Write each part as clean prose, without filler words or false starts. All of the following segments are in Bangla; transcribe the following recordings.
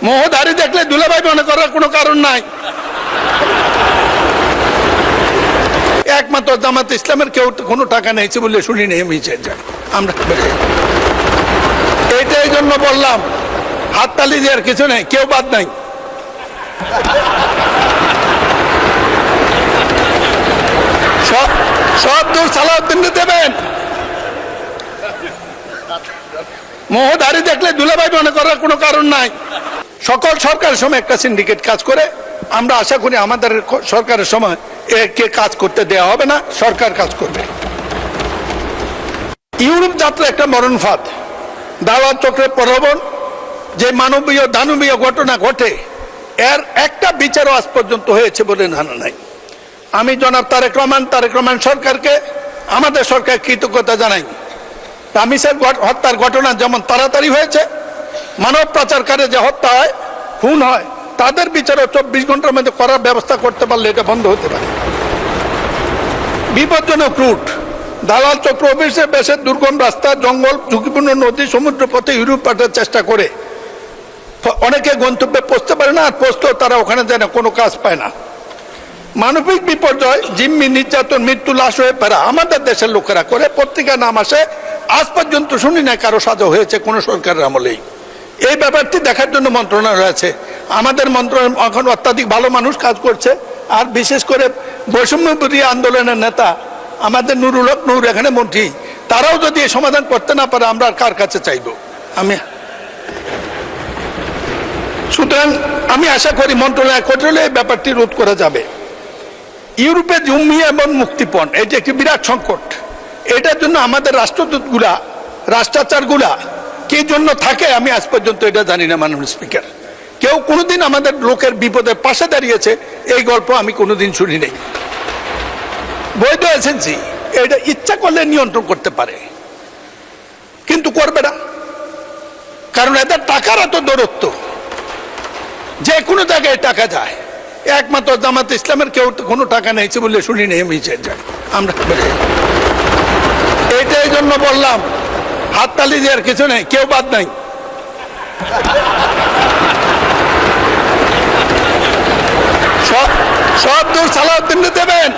মোহধারী দেখলে দুলাভাই মনে করার কোনো কারণ নাই। একমাত্র জামাত ইসলামের কেউ কোনো টাকা নিয়েছে বলে শুনি নেই আমরা। এইটাই জন্য বললাম হাততালি দেওয়ার কিছু নেই, কেউ বাদ নাই। সব দূর সালাউদ্দিন দেবেন। মোহধারী দেখলে দুলাভাই মনে করার কোনো কারণ নাই। সকল সরকারের সময় একটা সিন্ডিকেট কাজ করে, আমরা আশা করি আমাদের সরকারের সময় একে কাজ করতে দেওয়া হবে না, সরকার কাজ করবে। ইউরোপ যাত্রা একটা মরণ ফাঁদ, দালাল চক্রের প্রলোভন, যে মানবীয় দানবীয় ঘটনা ঘটে এর একটা বিচারও আজ পর্যন্ত হয়েছে বলে জানা নাই। আমি জনাব তারেক রহমান সরকারকে, আমাদের সরকার কৃতজ্ঞতা জানাই। তামিসের হত্যার ঘটনা যেমন তাড়াতাড়ি হয়েছে, মানব পাচারকারী যে হত্যা হয়, খুন হয়, তাদের বিচারও 24 ঘন্টার মধ্যে করার ব্যবস্থা করতে পারলে এটা বন্ধ হতে পারে। বিপজ্জনক রুট, দালাল চক্র অফিসে বেশের দুর্গম রাস্তা, জঙ্গল, ঝুঁকিপূর্ণ নদী, সমুদ্র পথে ইউরোপ পাঠার চেষ্টা করে অনেকে গন্তব্যে পৌঁছতে পারে না, আর পৌঁছতেও তারা ওখানে যায় না, কোনো কাজ পায় না। মানবিক বিপর্যয়, জিম্মি, নির্যাতন, মৃত্যু, লাশ হয়ে ফেরা আমাদের দেশের লোকেরা করে, পত্রিকা নাম আসে, আজ পর্যন্ত শুনি না কারো সাজা হয়েছে কোনো সরকারের আমলেই। এই ব্যাপারটি দেখার জন্য মন্ত্রণালয় আছে। আমাদের মন্ত্রণালয় এখন অত্যাধিক ভালো মানুষ কাজ করছে, আর বিশেষ করে বৈষম্য বিরোধী আন্দোলনের নেতা আমাদের নুরুল হক নূর এখানে মন্ত্রী, তারাও যদি এই সমাধান করতে না পারে আমরা কার কাছে চাইব? সুতরাং আমি আশা করি মন্ত্রণালয় করলে এই ব্যাপারটি রোধ করা যাবে। ইউরোপে জঙ্গি এবং মুক্তিপণ, এটি একটি বিরাট সংকট। এটার জন্য আমাদের রাষ্ট্রদূতগুলা, রাষ্ট্রাচারগুলা কি জন্য থাকে আমি আজ পর্যন্ত এটা জানি না। মাননীয় স্পিকার, কেউ কোনোদিন আমাদের লোকের বিপদের পাশে দাঁড়িয়েছে এই গল্প আমি কোনোদিন শুনি নাই। বৈধ এজেন্সি এটা ইচ্ছা করলে নিয়ন্ত্রণ করতে পারে, কিন্তু করবে না, কারণ এদের টাকার এত দূরত্ব, যে কোনো জায়গায় টাকা যায়। একমাত্র জামাত ইসলামের কেউ কোনো টাকা নিয়েছে বলে শুনি নেই আমরা। এইটাই জন্য বললাম হাততালি দেওয়ার কিছু নেই, কেউ বাদ নাই। সব দূর সালাউদ্দিন দেবেন।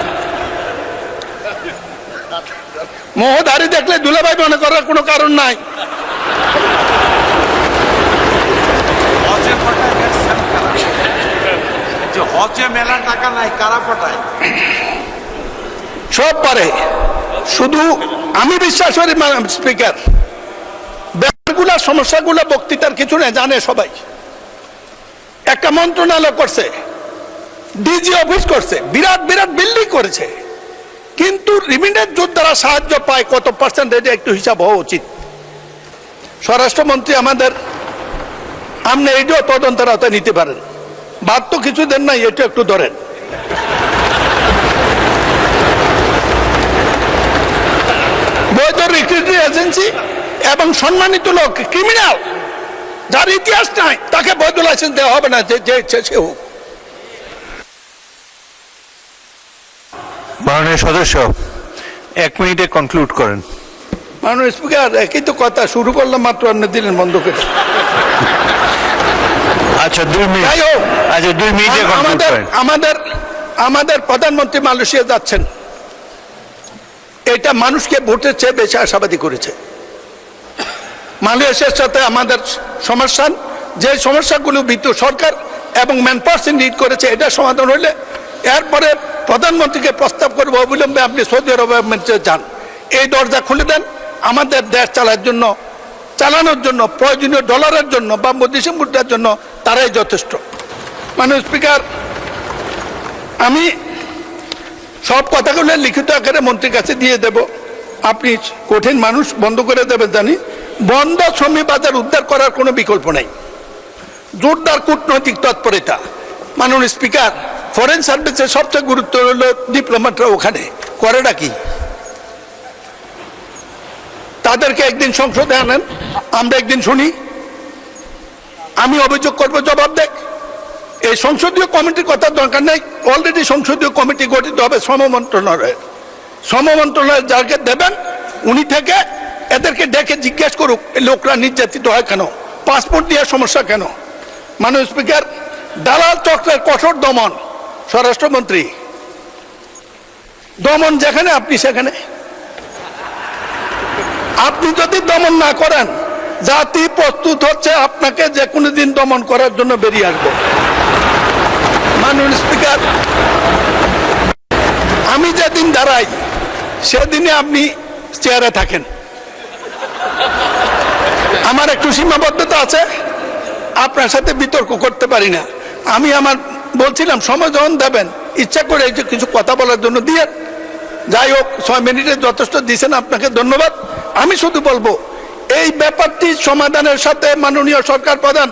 মোহধারী দেখলে দুলাভাই মনে করার কোনো কারণ নাই। মেলা টাকা নাই, কারা পাঠায়? সব পারে, শুধু আমি বিশ্বাস করি স্পিকার, ব্যাপারগুলা সমস্যাগুলো বক্তৃতার কিছু নেই, জানে সবাই। একটা মন্ত্রণালয় করছে, ডিজি অফিস করছে, বিরাট বিরাট বিল্ডিং করেছে, কিন্তু রিমিটেন্স যোদ্ধারা সাহায্য পায় কত পার্সেন্ট, এটা একটু হিসাব হওয়া উচিত। স্বরাষ্ট্রমন্ত্রী আমাদের, আপনি এইটাও তদন্তের আওতায় নিতে পারেন। বাদ তো কিছু দেন নাই, এটা একটু ধরেন। বৈধ রিক্রুটিং এজেন্সি এবং সম্মানিত লোক, ক্রিমিনাল যার ইতিহাস নাই, তাকে বৈধ লাইসেন্স দেওয়া হবে না, যে ইচ্ছে সে হোক। মাননীয় সদস্য 1 মিনিটে কনক্লুড করেন। মাননীয় স্পিকার, একই তো কথা, শুরু করলাম মাত্র, আপনি দিলেন বন্ধ করে। আচ্ছা 2 মিনিট, আচ্ছা 2 মিনিটে কনক্লুড করেন। আমাদের প্রধানমন্ত্রী মালয়েশিয়া যাচ্ছেন, এটা মানুষকে ভোটের চেয়ে বেশি আশাবাদী করেছে। মালয়েশিয়ার সাথে আমাদের সমস্যা, যে সমস্যাগুলো বিদ্যুৎ সরকার এবং ম্যানপাওয়ার লিড করেছে, এটা সমাধান হইলে এরপরে প্রধানমন্ত্রীকে প্রস্তাব করবো অবিলম্বে আপনি সৌদি আরবে যান, এই দরজা খুলে দেন। আমাদের দেশ চালানোর জন্য প্রয়োজনীয় ডলারের জন্য বা বৈদেশিক মুদ্রার জন্য তারাই যথেষ্ট। মাননীয় স্পিকার, আমি সব কথাগুলো লিখিত আকারে মন্ত্রীর কাছে দিয়ে দেব। আপনি কঠিন মানুষ, বন্ধ করে দেবেন জানি। বন্ধ শ্রমিক বাজার উদ্ধার করার কোনো বিকল্প নেই, জোরদার কূটনৈতিক তৎপরতা। মাননীয় স্পিকার, ফরেন সার্ভিসের সবচেয়ে গুরুত্ব হলো ডিপ্লোম্যাটরা ওখানে করেটা কি, তাদেরকে একদিন সংসদে আনেন, আমরা একদিন শুনি, আমি অভিযোগ করবো, জবাব দেখ। এই সংসদীয় কমিটির কথা দরকার নেই, অলরেডি সংসদীয় কমিটি গঠিত হবে শ্রম মন্ত্রণালয়ের যাকে দেবেন উনি থেকে এদেরকে ডেকে জিজ্ঞেস করুক লোকরা নির্যাতিত হয় কেন, পাসপোর্ট দেওয়ার সমস্যা কেন, মাননীয় স্পিকার, দালাল চক্রের কঠোর দমন, স্বরাষ্ট্রমন্ত্রী, দমন যেখানে আপনি সেখানে। আপনি যদি দমন না করেন, জাতি প্রস্তুত হচ্ছে আপনাকে যে কোনো দিন দমন করার জন্য বেরিয়ে আসবে। মাননীয় স্পিকার, আমি যেদিন দাঁড়াই সেদিনে আপনি চেয়ারে থাকেন। আমার একটু সীমাবদ্ধতা আছে, আপনার সাথে বিতর্ক করতে পারি না। আমি বলছিলাম সময় যখন দেবেন ইচ্ছা করে এই যে কিছু কথা বলার জন্য দিয়ে, যাই হোক 6 মিনিটে যথেষ্ট দিয়েছেন, আপনাকে ধন্যবাদ। আমি শুধু বলবো এই ব্যাপারটি সমাধানের সাথে মাননীয় সরকার প্রধান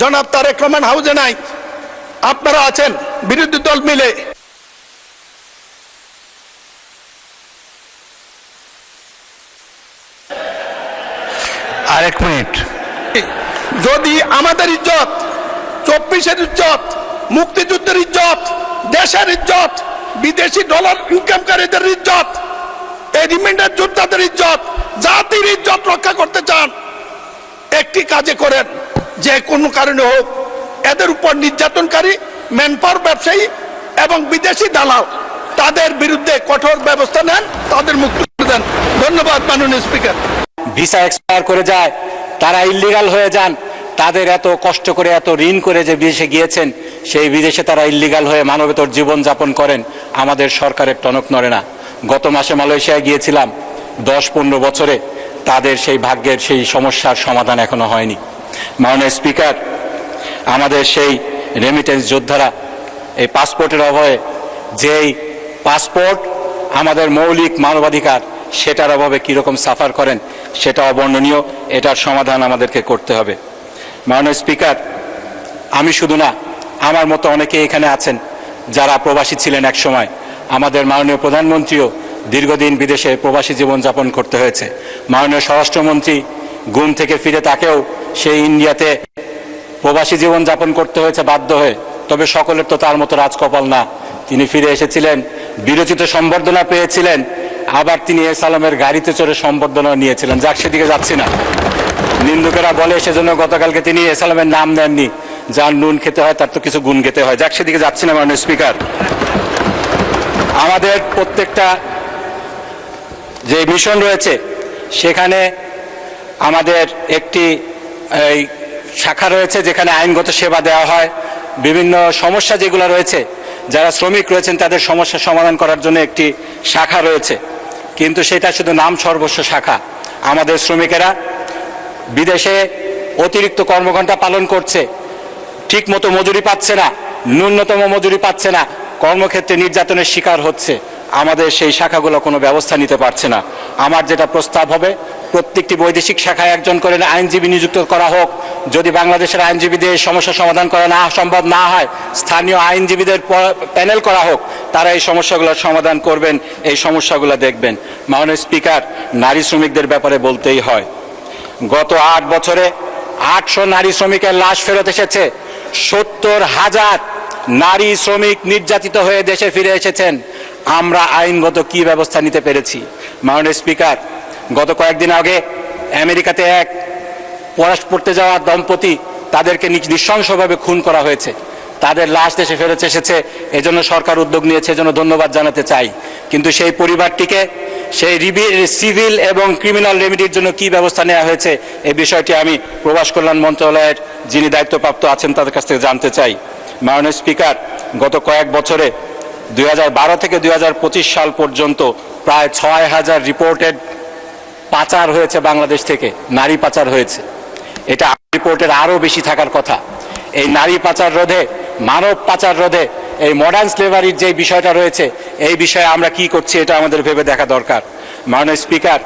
জনাব তারেক রহমান হাউজে নাই, আপনারা আছেন বিরোধী দল মিলে। আরেক মিনিট। যদি আমাদের ইজ্জত, 24-এর ইজ্জত, মুক্তিযুদ্ধের ইজ্জত, দেশের ইজ্জত, বিদেশি ডলার ইনকামকারীদের ইজ্জত, এই রিমাইন্ডার যোদ্ধাদের ইজ্জত, জাতির ইজ্জত রক্ষা করতে চান, একটি কাজে করেন, যে কোনো কারণে হোক এদের উপর নির্যাতনকারী ম্যানপাওয়ার ব্যবসায়ী এবং বিদেশি দালাল তাদের বিরুদ্ধে কঠোর ব্যবস্থা নেন, তাদের মুক্তি দেন। ধন্যবাদ মাননীয় স্পিকার। ভিসা এক্সপায়ার করে যায়, তারা ইল্লিগাল হয়ে যান, তাদের এত কষ্ট করে এত ঋণ করে যে বিদেশে গিয়েছেন, সেই বিদেশে তারা ইল্লিগাল হয়ে মানবেতর জীবন যাপন করেন, আমাদের সরকারের টনক নড়ে না। গত মাসে মালয়েশিয়ায় গিয়েছিলাম, 10-15 বছরে তাদের সেই ভাগ্যের সেই সমস্যার সমাধান এখনো হয়নি। মাননীয় স্পিকার, আমাদের সেই রেমিটেন্স যোদ্ধারা এই পাসপোর্টের অভাবে, যেই পাসপোর্ট আমাদের মৌলিক মানবাধিকার, সেটার অভাবে কীরকম সাফার করেন সেটা অবর্ণনীয়। এটার সমাধান আমাদেরকে করতে হবে। মাননীয় স্পিকার, আমি শুধু না, আমার মতো অনেকে এখানে আছেন যারা প্রবাসী ছিলেন এক সময়। আমাদের মাননীয় প্রধানমন্ত্রীও দীর্ঘদিন বিদেশে প্রবাসী জীবনযাপন করতে হয়েছে। মাননীয় স্বরাষ্ট্রমন্ত্রী গুম থেকে ফিরে তাকেও সেই ইন্ডিয়াতে প্রবাসী জীবনযাপন করতে হয়েছে বাধ্য হয়ে। তবে সকলের তো তার মতো রাজকপাল না। তিনি ফিরে এসেছিলেন, বিরচিত সম্বর্ধনা পেয়েছিলেন, আবার তিনি সালামের গাড়িতে চড়ে সম্বর্ধনা নিয়েছিলেন। যাক, সেদিকে যাচ্ছি না। নিন্দুকেরা বলে সেজন্য গতকালকে তিনি সালামের নাম দেননি। যার নুন খেতে হয় তার তো কিছু গুণ খেতে হয়। যাক, সেদিকে যাচ্ছি না। মাননীয় স্পিকার, আমাদের প্রত্যেকটা যে মিশন রয়েছে সেখানে আমাদের একটি শাখা রয়েছে যেখানে আইনগত সেবা দেওয়া হয়। বিভিন্ন সমস্যা যেগুলো রয়েছে, যারা শ্রমিক রয়েছেন তাদের সমস্যার সমাধান করার জন্য একটি শাখা রয়েছে, কিন্তু সেটা শুধু নাম সর্বস্ব শাখা। আমাদের শ্রমিকেরা বিদেশে অতিরিক্ত কর্মঘণ্টা পালন করছে, ঠিক মতো মজুরি পাচ্ছে না, ন্যূনতম মজুরি পাচ্ছে না, কর্মক্ষেত্রে নির্যাতনের শিকার হচ্ছে। আমাদের সেই শাখাগুলো কোনো ব্যবস্থা নিতে পারছে না। আমার যেটা প্রস্তাব হবে, প্রত্যেকটি বৈদেশিক শাখায় একজন করে আইনজীবী নিযুক্ত করা হোক। যদি বাংলাদেশের আইনজীবীদের সমস্যা সমাধান করা সম্ভব না হয়, স্থানীয় আইনজীবীদের প্যানেল করা হোক, তারা এই সমস্যাগুলোর সমাধান করবেন, এই সমস্যাগুলো দেখবেন। মাননীয় স্পিকার, নারী শ্রমিকদের ব্যাপারে বলতেই হয়, গত 8 বছরে 800 নারী শ্রমিকের লাশ ফেরত এসেছে। 70,000 নারী শ্রমিক নির্যাতিত হয়ে দেশে ফিরে এসেছেন। আমরা আইনগত কি ব্যবস্থা নিতে পেরেছি? মাননীয় স্পিকার, গত কয়েকদিন আগে আমেরিকাতে এক পড়তে যাওয়া দম্পতি, তাদেরকে নৃশংসভাবে খুন করা হয়েছে। তাদের লাশ দেশে ফেরত এসেছে, এজন্য সরকার উদ্যোগ নিয়েছে, এজন্য ধন্যবাদ জানাতে চাই। কিন্তু সেই পরিবারটিকে সেই সিভিল এবং ক্রিমিনাল রেমিডির জন্য কি ব্যবস্থা নেওয়া হয়েছে, এই বিষয়টি আমি প্রবাস কল্যাণ মন্ত্রণালয়ের যিনি দায়িত্বপ্রাপ্ত আছেন তাদের কাছ থেকে জানতে চাই। মাননীয় স্পিকার, গত কয়েক বছরে 2012 থেকে 2025 সাল পর্যন্ত প্রায় 6,000 রিপোর্টেড পাচার হয়েছে বাংলাদেশ থেকে, নারী পাচার হয়েছে। এটা রিপোর্টের আরও বেশি থাকার কথা। এই নারী পাচার রোধে, মানব পাচার রোধে, এই মডার্ন স্লেভারির যে বিষয়টা রয়েছে, এই বিষয়ে আমরা কি করছি এটা আমাদের ভেবে দেখা দরকার। মাননীয় স্পিকার,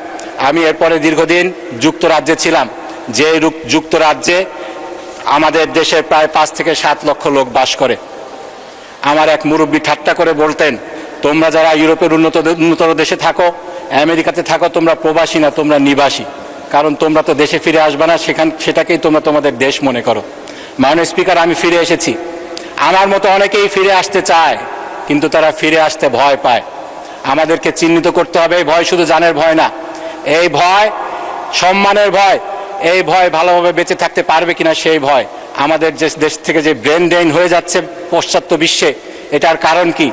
আমি এরপরে দীর্ঘদিন যুক্তরাজ্যে ছিলাম, যে যুক্তরাজ্যে আমাদের দেশের প্রায় 5 থেকে 7 লক্ষ লোক বাস করে। আমার এক মুরব্বী ঠাট্টা করে বলতেন, তোমরা যারা ইউরোপের উন্নতর দেশে থাকো, আমেরিকাতে থাকো, তোমরা প্রবাসী না, তোমরা নিবাসী। কারণ তোমরা তো দেশে ফিরে আসবে না, সেটাকেই তোমরা তোমাদের দেশ মনে করো। মাননীয় স্পিকার, আমি ফিরে এসেছি। আমার মতো অনেকেই ফিরে আসতে চায়, কিন্তু তারা ফিরে আসতে ভয় পায়। আমাদেরকে চিহ্নিত করতে হবে, এই ভয় শুধু জানের ভয় না, এই ভয় সম্মানের ভয়, এই ভয় ভালোভাবে বেঁচে থাকতে পারবে কিনা সেই ভয়। আমাদের যে দেশ থেকে যে ব্রেন ড্রেন হয়ে যাচ্ছে পাশ্চাত্য বিশ্বে, এটার কারণ কি?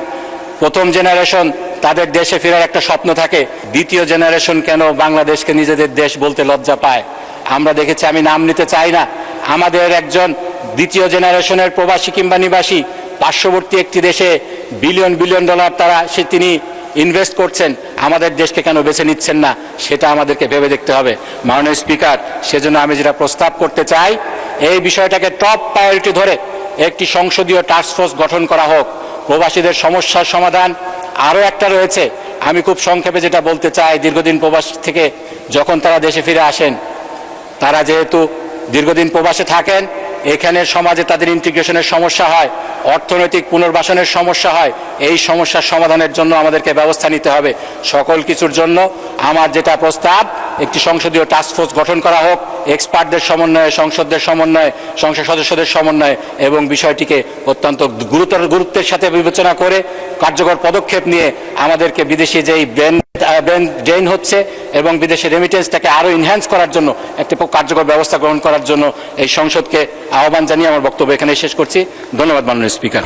প্রথম জেনারেশন তাদের দেশে ফেরার একটা স্বপ্ন থাকে, দ্বিতীয় জেনারেশন কেন বাংলাদেশকে নিজেদের দেশ বলতে লজ্জা পায়? আমরা দেখেছি, আমি নাম নিতে চাই না, আমাদের একজন দ্বিতীয় জেনারেশনের প্রবাসী কিংবা নিবাসী পার্শ্ববর্তী একটি দেশে বিলিয়ন বিলিয়ন ডলার তিনি ইনভেস্ট করছেন, আমাদের দেশকে কেন বেছে নিচ্ছেন না? সেটা আমাদেরকে ভেবে দেখতে হবে মাননীয় স্পিকার। সেজন্য আমি যেটা প্রস্তাব করতে চাই, এই বিষয়টাকে টপ প্রায়োরিটি ধরে একটি সংসদীয় টাস্কফোর্স গঠন করা হোক। প্রবাসীদের সমস্যার সমাধান আরও একটা রয়েছে, আমি খুব সংক্ষেপে যেটা বলতে চাই, দীর্ঘদিন প্রবাস থেকে যখন তারা দেশে ফিরে আসেন, তারা যেহেতু দীর্ঘদিন প্রবাসে থাকেন, এখানে সমাজে তাদের ইন্টিগ্রেশনের সমস্যা হয়, অর্থনৈতিক পুনর্বাসনের সমস্যা হয়। এই সমস্যার সমাধানের জন্য আমাদেরকে ব্যবস্থা নিতে হবে। সকল কিছুর জন্য আমার যেটা প্রস্তাব, একটি সংসদীয় টাস্কফোর্স গঠন করা হোক, এক্সপার্টদের সমন্বয়ে, সংসদের সমন্বয়ে, সংসদ সদস্যদের সমন্বয়ে, এবং বিষয়টিকে অত্যন্ত গুরুত্বের সাথে বিবেচনা করে কার্যকর পদক্ষেপ নিয়ে আমাদেরকে বিদেশি যেই ব্রেন ড্রেন হচ্ছে এবং বিদেশি রেমিটেন্সটাকে আরও ইনহ্যান্স করার জন্য একটি কার্যকর ব্যবস্থা গ্রহণ করার জন্য এই সংসদকে আহ্বান জানিয়ে আমার বক্তব্য এখানে শেষ করছি। ধন্যবাদ মাননীয় স্পিকার।